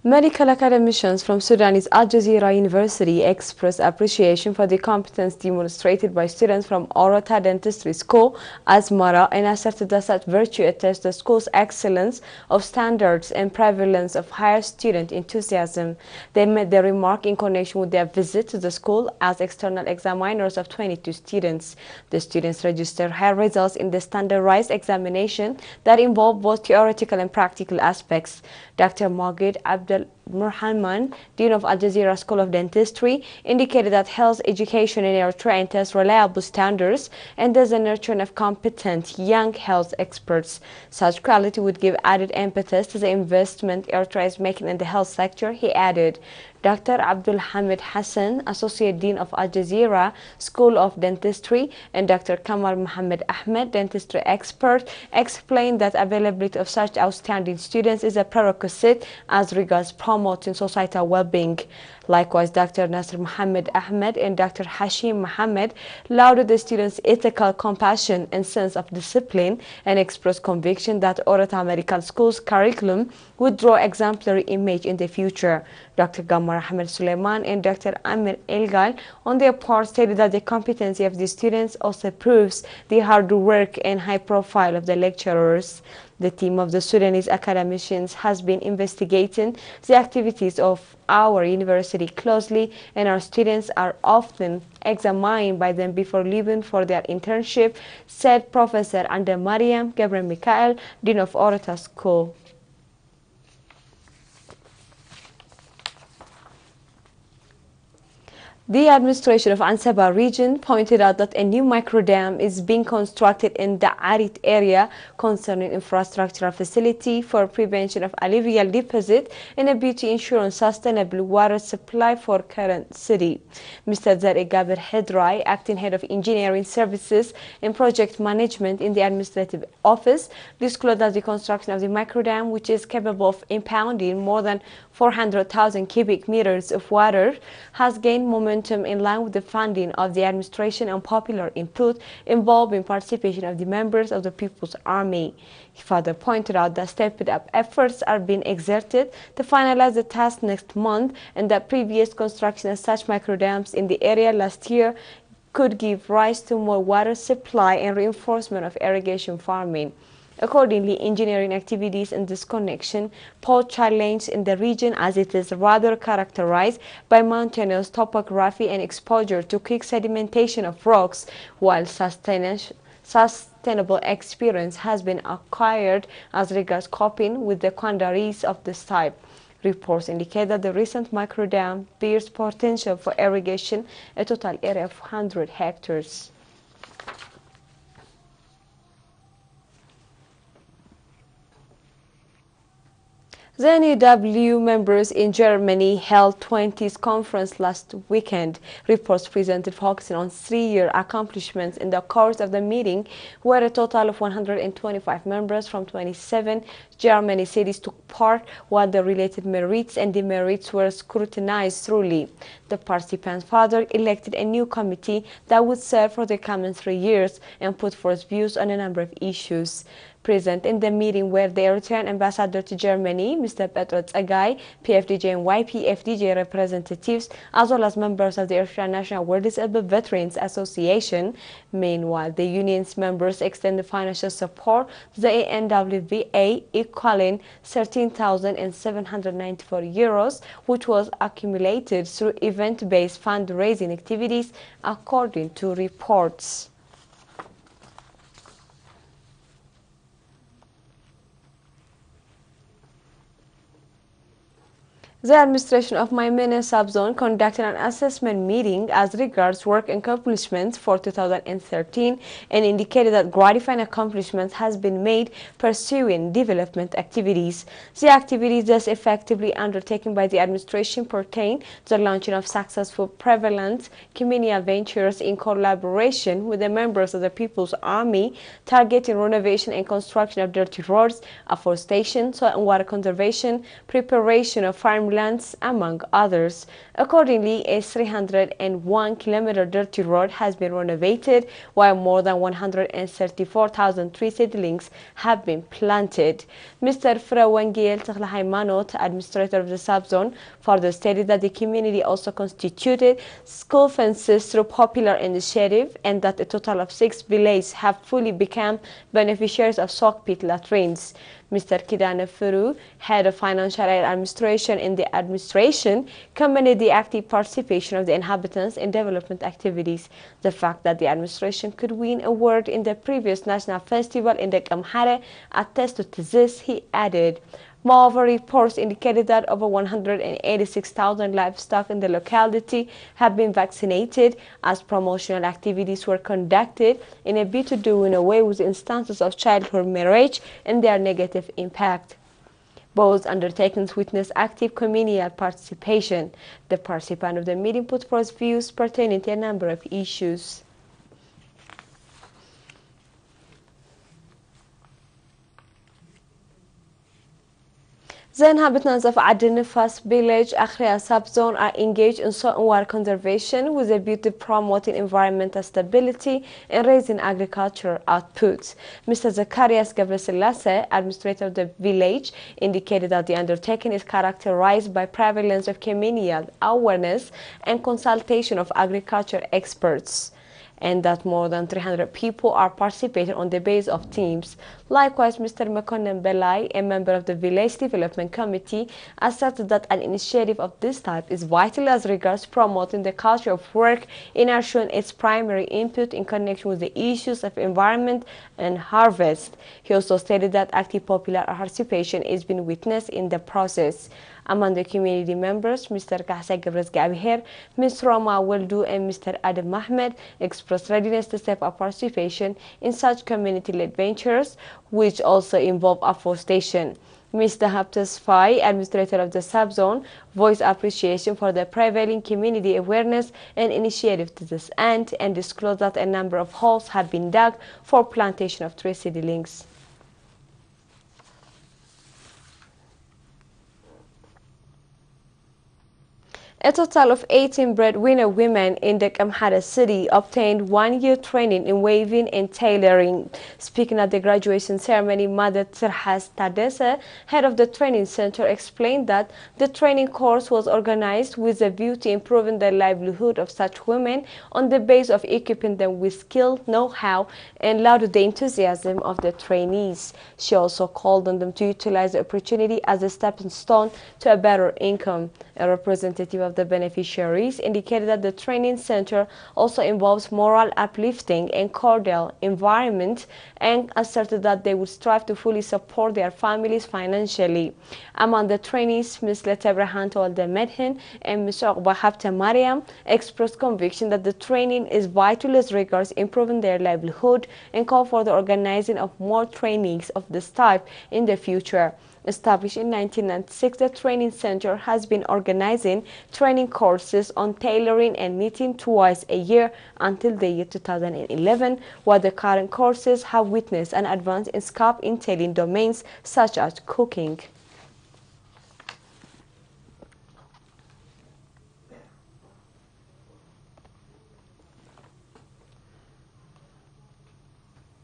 Medical academicians from Sudan's Al Jazeera University expressed appreciation for the competence demonstrated by students from Orota Dentistry School, Asmara, and asserted that such virtue attests the school's excellence of standards and prevalence of higher student enthusiasm. They made the remark in connection with their visit to the school as external examiners of 22 students. The students registered high results in the standardized examination that involved both theoretical and practical aspects. Dr. Magid Muhammad, Dean of Al Jazeera School of Dentistry, indicated that health education in Eritrea entails reliable standards and there's a nurturing of competent young health experts. Such quality would give added impetus to the investment Eritrea is making in the health sector, he added. Dr. Abdul Hamid Hassan, Associate Dean of Al Jazeera School of Dentistry, and Dr. Kamal Mohammed Ahmed, dentistry expert, explained that availability of such outstanding students is a prerequisite as regards promoting societal well-being. Likewise, Dr. Nasser Mohammed Ahmed and Dr. Hashim Mohammed lauded the students' ethical compassion and sense of discipline and expressed conviction that Orota Medical School's curriculum would draw exemplary image in the future. Dr. Gammar Ahmed Suleiman and Dr. Amir Elgal on their part stated that the competency of the students also proves the hard work and high profile of the lecturers. The team of the Sudanese academicians has been investigating the activities of our university closely, and our students are often examined by them before leaving for their internship, said Professor Anda Mariam Gabriel Mikhael, Dean of Orota School. The administration of Ansaba region pointed out that a new microdam is being constructed in the Arid area concerning infrastructural facility for prevention of alluvial deposit and a bid to ensure sustainable water supply for current city. Mr. Zari Gaber Hedrai, acting head of engineering services and project management in the administrative office, disclosed that the construction of the microdam, which is capable of impounding more than 400,000 cubic meters of water, has gained momentum in line with the funding of the administration and popular input involving participation of the members of the People's Army. He further pointed out that stepped-up efforts are being exerted to finalize the task next month, and that previous construction of such microdams in the area last year could give rise to more water supply and reinforcement of irrigation farming. Accordingly, engineering activities in this connection pose challenges in the region as it is rather characterized by mountainous topography and exposure to quick sedimentation of rocks, while sustainable experience has been acquired as regards coping with the quandaries of this type. Reports indicate that the recent microdam bears potential for irrigation, a total area of 100 hectares. The NEW members in Germany held 20th conference last weekend. Reports presented focusing on 3-year accomplishments in the course of the meeting, where a total of 125 members from 27 German cities took part, while the related merits and demerits were scrutinized thoroughly. The participants further elected a new committee that would serve for the coming 3 years and put forth views on a number of issues. Present in the meeting were the Eritrean ambassador to Germany, Mr. Petro Tsagai, PFDJ and YPFDJ representatives, as well as members of the Eritrean National War Disabled Veterans Association. Meanwhile, the union's members extended financial support to the ANWVA, equaling €13,794, which was accumulated through event-based fundraising activities, according to reports. The administration of mai-mine subzone conducted an assessment meeting as regards work accomplishments for 2013 and indicated that gratifying accomplishments has been made pursuing development activities. The activities thus effectively undertaken by the administration pertain to the launching of successful prevalent communal ventures in collaboration with the members of the People's Army, targeting renovation and construction of dirty roads, afforestation, soil and water conservation, preparation of farm farmlands, among others. Accordingly, a 301-kilometer dirty road has been renovated, while more than 134,000 tree seedlings have been planted. Mr. Frawangel Taklahaymanot, administrator of the subzone, further stated that the community also constituted school fences through popular initiative, and that a total of 6 villages have fully become beneficiaries of sock pit latrines. Mr. Kidane Furu, head of financial aid administration in the administration, commended the active participation of the inhabitants in development activities. The fact that the administration could win an award in the previous national festival in the Kamhare attested to this, he added. Moreover, reports indicated that over 186,000 livestock in the locality have been vaccinated, as promotional activities were conducted in a bid to do away with instances of childhood marriage and their negative impact. Both undertakings witnessed active communal participation. The participant of the meeting put forth views pertaining to a number of issues. The inhabitants of adi-nefas village, Akhriya subzone, are engaged in soil conservation with a view to promoting environmental stability and raising agricultural outputs. Mr. Zakarias Gabreselase, administrator of the village, indicated that the undertaking is characterized by prevalence of communal awareness and consultation of agriculture experts, and that more than 300 people are participating on the basis of teams. Likewise, Mr. Mekonnen Belai, a member of the Village Development Committee, asserted that an initiative of this type is vital as regards promoting the culture of work in ensuring its primary input in connection with the issues of environment and harvest. He also stated that active popular participation is being witnessed in the process. Among the community members, Mr. Kahsa Gabres Gabher, Ms. Roma Weldu, and Mr. Adam Mahmed expressed readiness to step up participation in such community-led ventures, which also involve afforestation. Mr. Haptas Fai, administrator of the subzone, voiced appreciation for the prevailing community awareness and initiative to this end, and disclosed that a number of holes have been dug for plantation of tree seedlings. A total of 18 breadwinner women in the Kamhara city obtained 1-year training in weaving and tailoring. Speaking at the graduation ceremony, Mother Tirhas Tadese, head of the training center, explained that the training course was organized with a view to improving the livelihood of such women on the basis of equipping them with skill, know-how, and lauded the enthusiasm of the trainees. She also called on them to utilize the opportunity as a stepping stone to a better income. A representative of the beneficiaries indicated that the training center also involves moral uplifting and cordial environment, and asserted that they would strive to fully support their families financially. Among the trainees, Ms. Letebrahan Tolde Medhin and Ms. Oqba Habta Mariam expressed conviction that the training is vital as regards improving their livelihood, and called for the organizing of more trainings of this type in the future. Established in 1996, the training center has been organizing training courses on tailoring and knitting twice a year until the year 2011, while the current courses have witnessed an advance in scope entailing domains such as cooking.